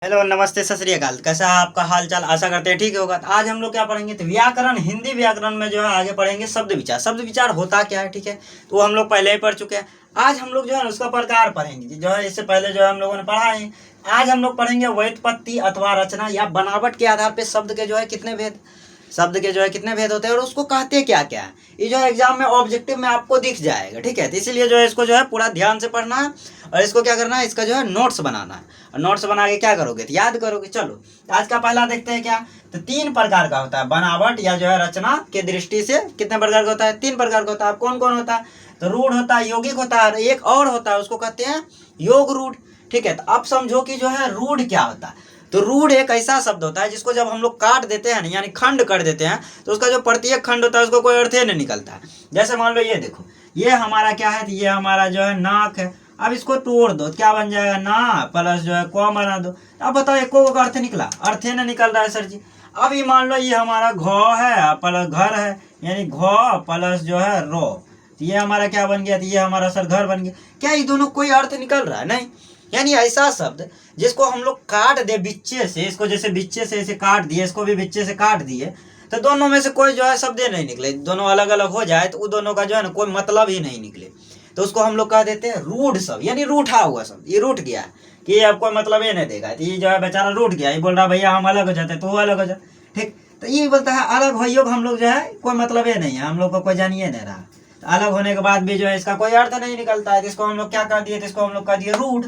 Hello, नमस्ते, सत श्री अकाल। कैसा है आपका हाल चाल? आशा करते हैं ठीक होगा। तो आज हम लोग क्या पढ़ेंगे? तो व्याकरण, हिंदी व्याकरण में जो है आगे पढ़ेंगे शब्द विचार। शब्द विचार होता क्या है, ठीक है, तो वो हम लोग पहले ही पढ़ चुके हैं। आज हम लोग जो है उसका प्रकार पढ़ेंगे, जो है इससे पहले जो है हम लोगों ने पढ़ा है। आज हम लोग पढ़ेंगे व्युत्पत्ति अथवा रचना या बनावट के आधार पर शब्द के जो है कितने भेद, शब्द के जो है कितने भेद होते हैं और उसको कहते क्या क्या है। ये जो है एग्जाम में ऑब्जेक्टिव में आपको दिख जाएगा, ठीक है। तो इसीलिए जो है इसको जो है पूरा ध्यान से पढ़ना है और इसको क्या करना है, इसका जो है नोट्स बनाना है। और नोट्स बना के क्या करोगे, तो याद करोगे। चलो आज का पहला देखते हैं क्या। तो 3 प्रकार का होता है बनावट या जो है रचना के दृष्टि से। कितने प्रकार का होता है? 3 प्रकार का होता है। कौन कौन होता है? तो रूढ़ होता है, यौगिक होता है, एक और होता है उसको कहते हैं योग रूढ़, ठीक है। तो अब समझो कि जो है रूढ़ क्या होता है। तो रूढ़ एक ऐसा शब्द होता है जिसको जब हम लोग काट देते हैं ना, यानी खंड कर देते हैं, तो उसका जो प्रत्येक खंड होता है उसको कोई अर्थ ही नहीं निकलता है। जैसे मान लो ये देखो, ये हमारा क्या है, तो ये हमारा जो है नाक है। अब इसको तोड़ दो, क्या बन जाएगा? ना प्लस जो है क बना दो। अब बताओ एको का अर्थ निकला? अर्थ ही नहीं निकल रहा है सर जी। अब ये मान लो ये हमारा घ है प्लस घर है, यानी घ प्लस जो है रो, तो ये हमारा क्या बन गया? तो ये हमारा सर घर बन गया। क्या ये दोनों कोई अर्थ निकल रहा है? नहीं। यानी ऐसा शब्द जिसको हम लोग काट दे बिच्चे से, इसको जैसे बिच्चे से इसे काट दिए, इसको भी बिच्चे से काट दिए, तो दोनों में से कोई जो है शब्द नहीं निकले, दोनों अलग अलग हो जाए तो वो दोनों का जो है ना कोई मतलब ही नहीं निकले, तो उसको हम लोग कह देते हैं रूढ़ शब्द, यानी रूठा हुआ शब्द। ये रूठ गया है कि ये अब कोई मतलब ही नहीं देगा, तो ये जो है बेचारा रूठ गया। ये बोल रहा भैया हम अलग हो जाते तो वो अलग हो जाए, ठीक। तो ये बोलता है अलग हो हम लोग जो है कोई मतलब ही नहीं है, हम लोग को कोई जानिए नहीं रहा। तो अलग होने के बाद भी जो है इसका कोई अर्थ नहीं निकलता है, जिसको हम लोग क्या कर दिए, जिसको हम लोग कह दिए रूढ़,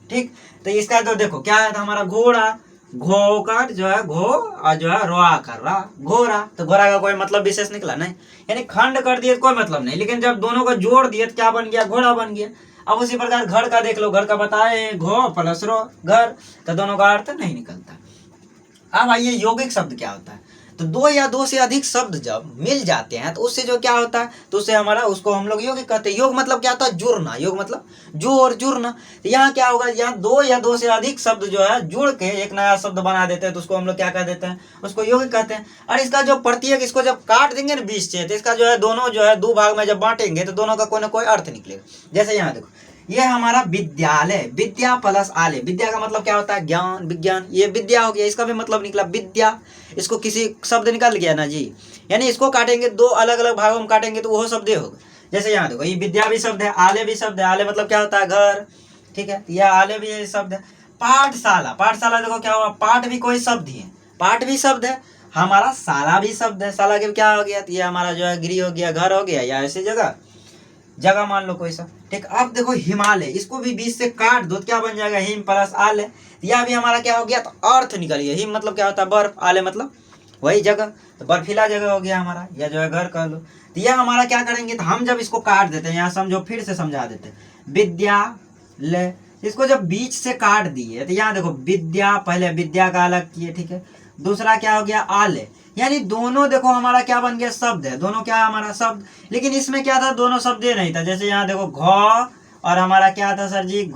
ठीक। तो इसका तो देखो क्या है, था हमारा घोड़ा, घो का जो है घो और जो है रोआ कर रहा घोड़ा, तो घोड़ा का कोई मतलब विशेष निकला नहीं, यानी खंड कर दिए कोई मतलब नहीं, लेकिन जब दोनों को जोड़ दिए तो क्या बन गया? घोड़ा बन गया। अब उसी प्रकार घर का देख लो, घर का बताए घो प्लस रो घर, तो दोनों का अर्थ नहीं निकलता। अब आइए यौगिक शब्द क्या होता है। तो 2 या 2 से अधिक शब्द जब मिल जाते हैं तो उससे जो क्या होता है, तो उससे हमारा उसको हम लोग यौगिक कहते हैं। योग मतलब क्या होता है? जुड़ना। योग मतलब जोड़, जुड़ना। तो यहाँ क्या होगा, यहाँ 2 या 2 से अधिक शब्द जो है जुड़ के एक नया शब्द बना देते हैं, तो उसको हम लोग क्या कह देते हैं? उसको यौगिक कहते हैं। और इसका जो प्रत्येक, इसको जब काट देंगे ना 20 से, तो इसका जो है दोनों जो है 2 भाग में जब बांटेंगे तो दोनों का कोई ना कोई अर्थ निकलेगा। जैसे यहाँ देखो, ये हमारा विद्यालय, विद्या प्लस आलय, विद्या का मतलब क्या होता है? ज्ञान, विज्ञान। ये विद्या हो गया, इसका भी मतलब निकला विद्या, इसको किसी शब्द निकल गया ना जी। यानी इसको काटेंगे 2 अलग अलग भागों में काटेंगे तो वो शब्द होगा। जैसे यहाँ देखो, ये विद्या भी शब्द है, आलय भी शब्द है। आलय मतलब क्या होता है? घर, ठीक है। यह आलय भी शब्द है। पाठशाला, पाठशाला देखो क्या हुआ, पाठ भी कोई शब्द ही है, पाठ भी शब्द है। हमारा शाला भी शब्द है, शाला के क्या हो गया? तो ये हमारा जो है गृह हो गया, घर हो गया, या ऐसी जगह जगह मान लो कोई सा, ठीक। अब देखो हिमालय, इसको भी 20 से काट दो, क्या बन जाएगा? हिम प्लस आलय। यह भी हमारा क्या हो गया? तो अर्थ निकल गया। हिम मतलब क्या होता है? बर्फ, आलय मतलब वही जगह, तो बर्फीला जगह हो गया हमारा, या जो है घर कह लो। तो यह हमारा क्या करेंगे, तो हम जब इसको काट देते हैं, यहाँ समझो फिर से समझा देते हैं, विद्यालय, इसको जब बीच से काट दिए तो यहाँ देखो विद्या, पहले विद्या का अलग किए, ठीक है। दूसरा क्या हो गया? आलय, यानी दोनों देखो हमारा क्या बन गया? शब्द है, दोनों क्या है हमारा? शब्द। लेकिन इसमें क्या था? दोनों शब्द ये नहीं था। जैसे यहाँ देखो घ और हमारा क्या था सर जी? घ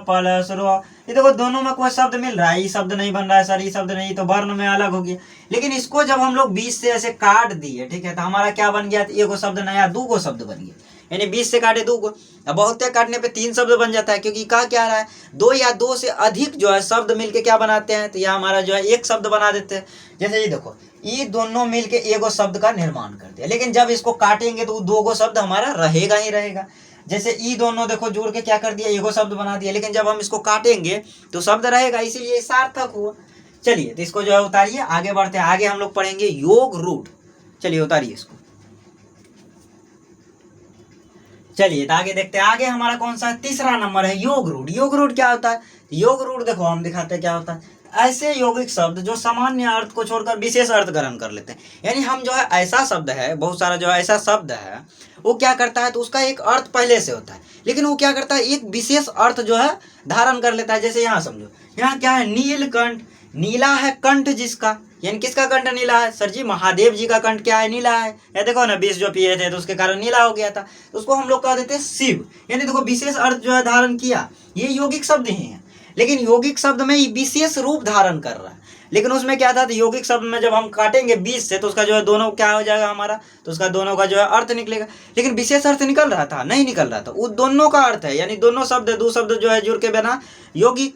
प्लस रो, ये देखो दोनों में कोई शब्द मिल रहा है, ये शब्द नहीं बन रहा है सर, ये शब्द नहीं, तो वर्ण में अलग हो गया। लेकिन इसको जब हम लोग 20 से ऐसे काट दिए, ठीक है, तो हमारा क्या बन गया? एगो शब्द नया, 2 शब्द बन गया, यानी 20 से काटे 2। अब बहुत काटने पे 3 शब्द बन जाता है, क्योंकि कहा क्या रहा है? 2 या 2 से अधिक जो है शब्द मिलके क्या बनाते हैं? तो यह हमारा जो है एक शब्द बना देते हैं। जैसे ये देखो, ये दोनों मिलके एगो शब्द का निर्माण करते हैं, लेकिन जब इसको काटेंगे तो 2 शब्द हमारा रहेगा ही रहेगा। जैसे ई दोनों देखो जोड़ के क्या कर दिया? एगो शब्द बना दिया, लेकिन जब हम इसको काटेंगे तो शब्द रहेगा, इसीलिए सार्थक हुआ। चलिए तो इसको जो है उतारिए, आगे बढ़ते हैं। आगे हम लोग पढ़ेंगे योग रूढ़। चलिए उतारिए इसको। चलिए तो आगे देखते हैं, आगे हमारा कौन सा? तीसरा नंबर है योग रूढ़। योग रूढ़ क्या होता है? योग रूढ़ देखो हम दिखाते हैं क्या होता है। ऐसे यौगिक शब्द जो सामान्य अर्थ को छोड़कर विशेष अर्थ ग्रहण कर लेते हैं, यानी हम जो है ऐसा शब्द है, बहुत सारा जो है ऐसा शब्द है, वो क्या करता है? तो उसका एक अर्थ पहले से होता है, लेकिन वो क्या करता है? एक विशेष अर्थ जो है धारण कर लेता है। जैसे यहाँ समझो, यहाँ क्या है? नीलकंठ, नीला है कंठ जिसका, यानी किसका कंठ नीला है? सर जी महादेव जी का कंठ क्या है? नीला है। या देखो ना 20 जो पिए थे तो उसके कारण नीला हो गया था, तो उसको हम लोग कह देते हैं शिव। यानी देखो विशेष अर्थ जो है धारण किया, ये यौगिक शब्द ही है, लेकिन यौगिक शब्द में विशेष रूप धारण कर रहा है। लेकिन उसमें क्या था? तो यौगिक शब्द में जब हम काटेंगे 20 से तो उसका जो है दोनों क्या हो जाएगा हमारा? तो उसका दोनों का जो है अर्थ निकलेगा, लेकिन विशेष अर्थ निकल रहा था? नहीं निकल रहा था। वो दोनों का अर्थ है, यानी दोनों शब्द 2 शब्द जो है जुड़ के बना यौगिक,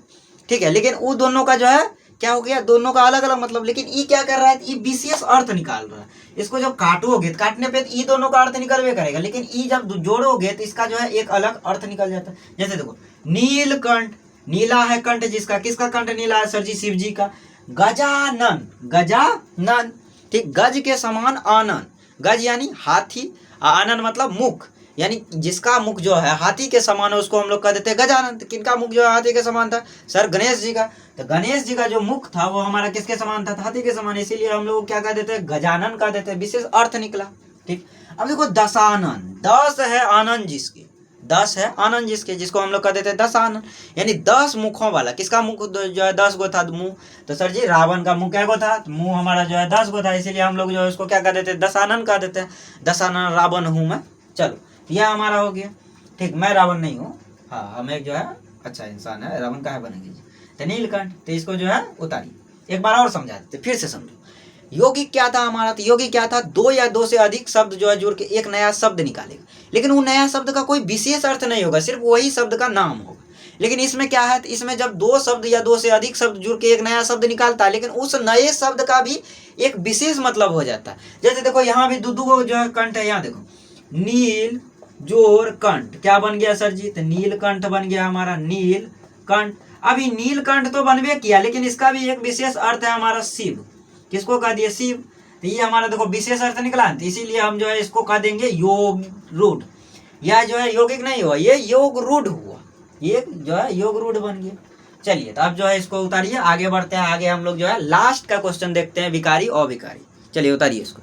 ठीक है। लेकिन वो दोनों का जो है क्या हो गया, दोनों का अलग अलग मतलब, लेकिन ई क्या कर रहा है, ई विशेष अर्थ निकाल रहा है। इसको जब काटोगे तो काटने पे ई दोनों का अर्थ निकलवे करेगा, लेकिन ई जब जोड़ोगे तो इसका जो है एक अलग अर्थ निकल जाता है। जैसे देखो नीलकंठ, नीला है कंठ जिसका, किसका कंठ नीला है सर जी, शिव जी का। गजानन, गजानन, ठीक, गज के समान आनन, गज यानी हाथी, आनन मतलब मुख, यानी जिसका मुख जो है हाथी के समान है उसको हम लोग कह देते हैं गजानन। तो किनका मुख जो है हाथी के समान था, सर गणेश जी का। तो गणेश जी का जो मुख था वो हमारा किसके समान था, हाथी के समान, इसीलिए हम लोग क्या कह देते हैं, गजानन कह देते हैं, विशेष अर्थ निकला। ठीक, अब देखो दशानन, 10 है आनंद जिसके, 10 है आनंद जिसके, जिसको हम लोग कह देते हैं दशानन, यानी 10 मुखों वाला। किसका मुख जो है 10 गो था मुंह, तो सर जी रावण का मुंह क्या गो था, मुंह हमारा जो है 10 गो था, इसीलिए हम लोग जो है उसको क्या कह देते हैं, दशानन कह देते हैं। दशानन रावण हूँ मैं। चलो यह हमारा हो गया। ठीक, मैं रावण नहीं हूँ, हाँ, हम एक जो है अच्छा इंसान है, रावण काहे बनेंगे। तो नीलकंठ, तो इसको जो है उतारिए, एक बार और समझा देते, फिर से समझो। यौगिक क्या था हमारा, तो यौगिक क्या था, 2 या 2 से अधिक शब्द जो है जुड़ के एक नया शब्द निकालेगा, लेकिन वो नया शब्द का कोई विशेष अर्थ नहीं होगा, सिर्फ वही शब्द का नाम होगा। लेकिन इसमें क्या है, तो इसमें जब 2 शब्द या 2 से अधिक शब्द जुड़ के एक नया शब्द निकालता है, लेकिन उस नए शब्द का भी एक विशेष मतलब हो जाता है। जैसे देखो यहाँ भी दो गो जो है कंठ है, यहाँ देखो नील जोर कंठ, क्या बन गया सर जी, तो नीलकंठ बन गया हमारा, नीलकंठ। अभी नीलकंठ तो बनवे किया, लेकिन इसका भी एक विशेष अर्थ है हमारा शिव, किसको कह दिए, शिव। तो ये हमारा देखो विशेष अर्थ निकला, तो इसीलिए हम जो है इसको कह देंगे योग रूढ़। यह जो है यौगिक नहीं हुआ, ये योग रूढ़ हुआ, ये जो है योग रूढ़ बन गया। चलिए तो अब जो है इसको उतारिए, आगे बढ़ते हैं। आगे हम लोग जो है लास्ट का क्वेश्चन देखते हैं, विकारी अविकारी। चलिए उतारिए इसको।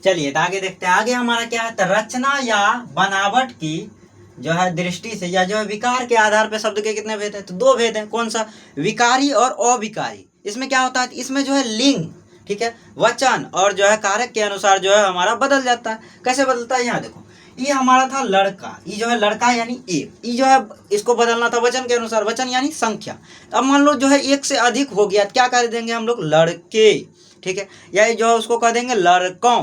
चलिए तो आगे देखते हैं, आगे हमारा क्या है, तो रचना या बनावट की जो है दृष्टि से या जो है विकार के आधार पर शब्द के कितने भेद हैं, तो 2 भेद हैं। कौन सा, विकारी और अविकारी। इसमें क्या होता है, इसमें जो है लिंग, ठीक है, वचन और जो है कारक के अनुसार जो है हमारा बदल जाता है। कैसे बदलता है, यहाँ देखो, ये हमारा था लड़का, ये जो है लड़का यानी एक, ये जो है इसको बदलना था वचन के अनुसार, वचन यानी संख्या। अब मान लो जो है 1 से अधिक हो गया, क्या कर देंगे हम लोग, लड़के, ठीक है, या जो है उसको कह देंगे लड़कों।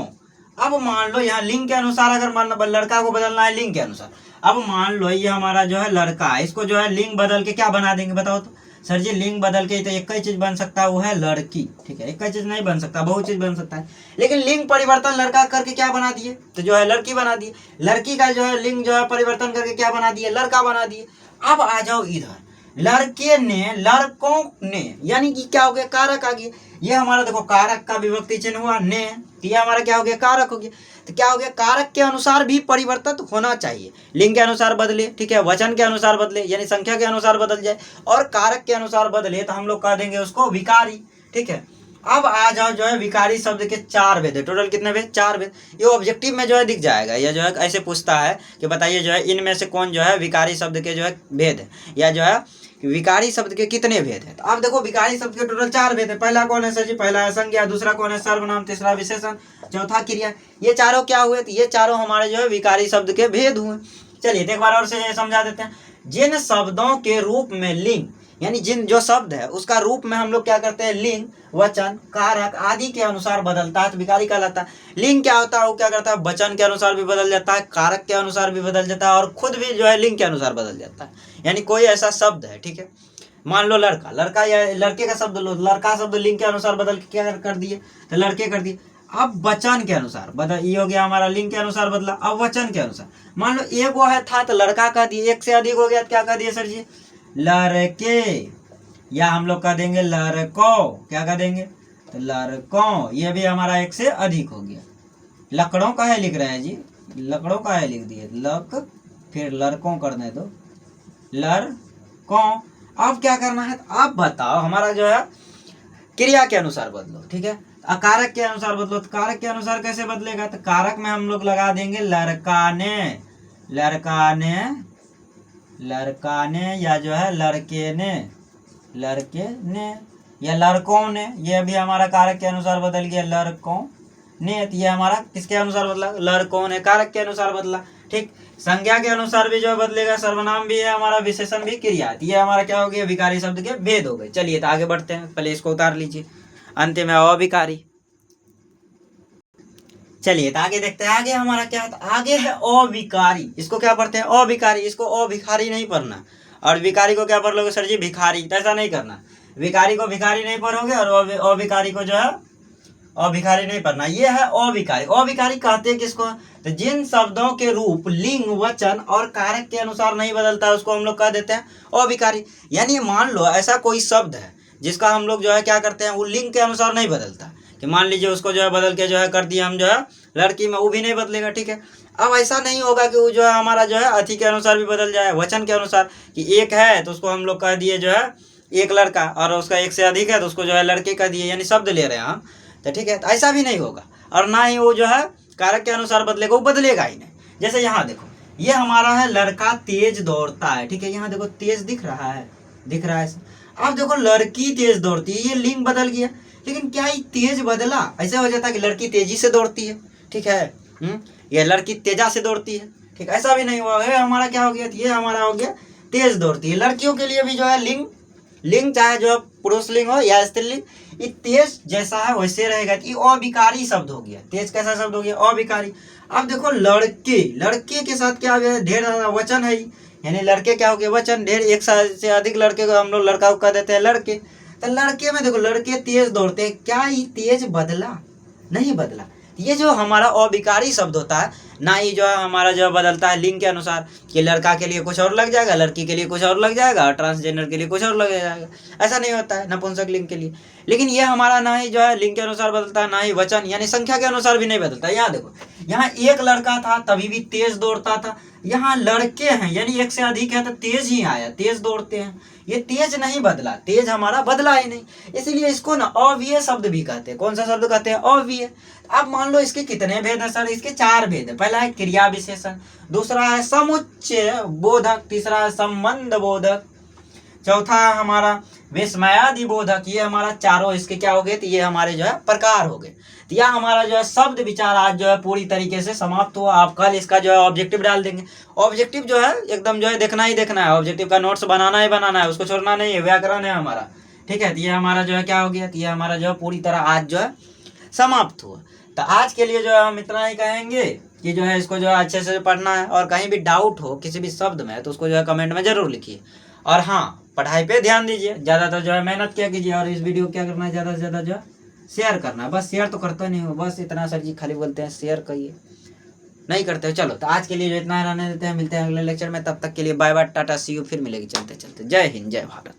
अब मान लो यहाँ लिंग के अनुसार, अगर मान लड़का को बदलना है लिंग के अनुसार, अब मान लो ये हमारा जो है लड़का है, इसको जो है लिंग बदल के क्या बना देंगे, बताओ तो सर जी। लिंग बदल के तो एक ही चीज बन सकता है, वो है लड़की, ठीक है, एक ही चीज नहीं बन सकता, बहुत चीज बन सकता है। लेकिन लिंग परिवर्तन लड़का करके क्या बना दिए, तो जो है लड़की बना दिए। लड़की का जो है लिंग जो है परिवर्तन करके क्या बना दिए, लड़का बना दिए। अब आ जाओ इधर, लड़के ने, लड़कों ने, यानी कि क्या हो गया, कारक आ गया। ये हमारा देखो कारक का विभक्ति चिन्ह हुआ ने, तो ये हमारा क्या हो गया, कारक हो गया। तो क्या हो गया, कारक के अनुसार भी परिवर्तित होना चाहिए। लिंग के अनुसार बदले, ठीक है, वचन के अनुसार बदले यानी संख्या के अनुसार बदल जाए, और कारक के अनुसार बदले तो हम लोग कह देंगे उसको विकारी, ठीक है। अब आ जाओ जो है विकारी शब्द के 4 भेद है, टोटल कितने भेद, 4 भेद। ये ऑब्जेक्टिव में जो है दिख जाएगा, या जो है ऐसे पूछता है कि बताइए जो है इनमें से कौन जो है विकारी शब्द के जो है भेद है, या जो है विकारी शब्द के कितने भेद हैं। तो अब देखो विकारी शब्द के टोटल 4 भेद है। पहला कौन है सर जी, पहला है संज्ञा, दूसरा कौन है सर्वनाम, तीसरा विशेषण, चौथा क्रिया। ये चारों क्या हुए, तो ये चारों हमारे जो है विकारी शब्द के भेद हुए। चलिए एक बार और से समझा देते हैं। जिन शब्दों के रूप में लिंग, यानी जिन जो शब्द है उसका रूप में हम लोग क्या करते हैं, लिंग, वचन, कारक आदि के अनुसार बदलता है तो विकारी कहलाता है। लिंग क्या होता है, वो क्या करता है, वचन के अनुसार भी बदल जाता है, कारक के अनुसार भी बदल जाता है, और खुद भी जो है लिंग के अनुसार बदल जाता है। यानी कोई ऐसा शब्द है, ठीक है, मान लो लड़का, लड़का या लड़के का शब्द लो, लड़का शब्द लिंग के अनुसार बदल के क्या कर दिए, तो लड़के कर दिए। अब वचन के अनुसार बदल, ये हो गया हमारा लिंग के अनुसार बदला। अब वचन के अनुसार मान लो एक वो है था तो लड़का कह दिए, एक से अधिक हो गया तो क्या कह दिए सर जी, लड़के, या हम लोग कह देंगे लड़कों, क्या कह देंगे, तो लड़कों। ये भी हमारा 1 से अधिक हो गया। लकड़ों का है लिख रहे हैं जी, लकड़ों का है लिख दिए, लक फिर लड़कों करने दो, लड़कों। अब क्या करना है, आप बताओ, हमारा जो है क्रिया के अनुसार बदलो, ठीक है, कारक के अनुसार बदलो। तो कारक के अनुसार कैसे बदलेगा, तो कारक में हम लोग लगा देंगे लड़का ने, लड़का ने, लड़का ने, या जो है लड़के ने, लड़के ने, या लड़कों ने। ये भी हमारा कारक के अनुसार बदल गया, लड़कों ने। ये हमारा किसके अनुसार बदला, लड़कों ने, कारक के अनुसार बदला, ठीक। संज्ञा के अनुसार भी जो बदलेगा, सर्वनाम भी है हमारा, विशेषण भी, क्रिया। ये हमारा क्या हो गया, विकारी शब्द के भेद हो गए। चलिए तो आगे बढ़ते हैं, पहले इसको उतार लीजिए, अंतिम है अविकारी। चलिए तो आगे देखते हैं, आगे हमारा क्या है, आगे है अविकारी। इसको क्या पढ़ते हैं, अविकारी, इसको अभिखारी नहीं पढ़ना, और भिखारी को क्या पढ़ लोगे सर जी? भिखारी। तो ऐसा नहीं करना, भिखारी को भिखारी नहीं पढ़ोगे और अभिखारी को जो है अभिखारी नहीं पढ़ना। ये है अभिकारी। अभिकारी कहते हैं किसको? तो जिन शब्दों के रूप, लिंग, वचन और कारक के अनुसार नहीं बदलता है उसको हम लोग कह देते हैं अभिकारी। यानी मान लो ऐसा कोई शब्द है जिसका हम लोग जो है क्या करते हैं, वो लिंग के अनुसार नहीं बदलता, कि मान लीजिए उसको जो है बदल के जो है कर दिया हम जो है लड़की में, वो भी नहीं बदलेगा, ठीक है। अब ऐसा नहीं होगा कि वो जो है हमारा जो है अति के अनुसार भी बदल जाए, वचन के अनुसार, कि एक है तो उसको हम लोग कह दिए जो है एक लड़का, और उसका एक से अधिक है तो उसको जो है लड़के कह दिए, यानी शब्द ले रहे हैं हम, तो ठीक है। तो ऐसा भी नहीं होगा, और ना ही वो जो है कारक के अनुसार बदलेगा, वो बदलेगा ही नहीं। जैसे यहाँ देखो, ये हमारा है लड़का तेज दौड़ता है, ठीक है। यहाँ देखो तेज दिख रहा है, दिख रहा है। अब देखो लड़की तेज दौड़ती है, ये लिंग बदल गया, लेकिन क्या ये तेज बदला? ऐसे हो जाता है कि लड़की तेजी से दौड़ती है, ठीक है, ये लड़की तेजा से दौड़ती है, ठीक। ऐसा भी नहीं हुआ, ये हमारा क्या हो गया? ये हमारा हो गया तेज दौड़ती है। लड़कियों के लिए भी जो है लिंग चाहे जो पुरुष लिंग हो या स्त्रीलिंग, ये तेज जैसा है वैसे रहेगा। ये अभिकारी शब्द हो गया। तेज कैसा शब्द हो गया? अभिकारी। अब देखो लड़के के साथ क्या हो गया? ढेर वचन है, यानी लड़के क्या हो गया? वचन। ढेर, एक से अधिक लड़के को हम लोग लड़का को कह देते हैं लड़के। तो लड़के में देखो लड़के तेज दौड़ते हैं, क्या ये तेज बदला? नहीं बदला। ये जो हमारा अभिकारी शब्द होता है, ना ही जो है हमारा जो बदलता है लिंग के अनुसार, कि लड़का के लिए कुछ और लग जाएगा, लड़की के लिए कुछ और लग जाएगा, और ट्रांसजेंडर के लिए कुछ और लग जाएगा। ऐसा नहीं होता है नपुंसक लिंग के लिए। लेकिन ये हमारा ना ही जो है लिंग के अनुसार बदलता है, ना ही वचन यानी संख्या के अनुसार भी नहीं बदलता। यहाँ देखो, यहाँ एक लड़का था तभी भी तेज दौड़ता था, यहाँ लड़के हैं यानी एक से अधिक है तो तेज ही आया, तेज दौड़ते हैं। ये तेज नहीं बदला, तेज हमारा बदला ही नहीं, इसीलिए इसको ना अव्यय शब्द भी कहते हैं। कौन सा शब्द कहते हैं? अव्यय। अब मान लो इसके कितने भेद है सर? इसके 4 भेद है। पहला है क्रिया विशेषण, दूसरा है समुच्चय बोधक, तीसरा है संबंध बोधक, चौथा है हमारा विस्मयादि बोधक। ये हमारा चारों इसके क्या हो गए? तो ये हमारे जो है प्रकार हो गए। तो यह हमारा जो है शब्द विचार आज जो है पूरी तरीके से समाप्त हुआ। आप कल इसका जो है ऑब्जेक्टिव डाल देंगे। ऑब्जेक्टिव जो है एकदम जो है देखना ही देखना है, ऑब्जेक्टिव का नोट्स बनाना ही बनाना है, उसको छोड़ना नहीं है। व्याकरण है हमारा, ठीक है। तो ये हमारा जो है क्या हो गया? तो ये हमारा जो है पूरी तरह आज जो है समाप्त हुआ। तो आज के लिए जो है हम इतना ही कहेंगे कि जो है इसको जो है अच्छे से पढ़ना है, और कहीं भी डाउट हो किसी भी शब्द में तो उसको जो है कमेंट में जरूर लिखिए। और हाँ, पढ़ाई पे ध्यान दीजिए, ज़्यादातर जो है मेहनत किया कीजिए, और इस वीडियो को क्या करना है, ज़्यादा से ज़्यादा जो है शेयर करना है। बस शेयर तो करते नहीं हो, बस इतना सर जी खाली बोलते हैं शेयर करिए, नहीं करते हो। चलो, तो आज के लिए जो इतना रहने देते हैं, मिलते हैं अगले लेक्चर में। तब तक के लिए बाय बाय, टाटा, सी यू। फिर मिलेगी चलते चलते। जय हिंद, जय भारत।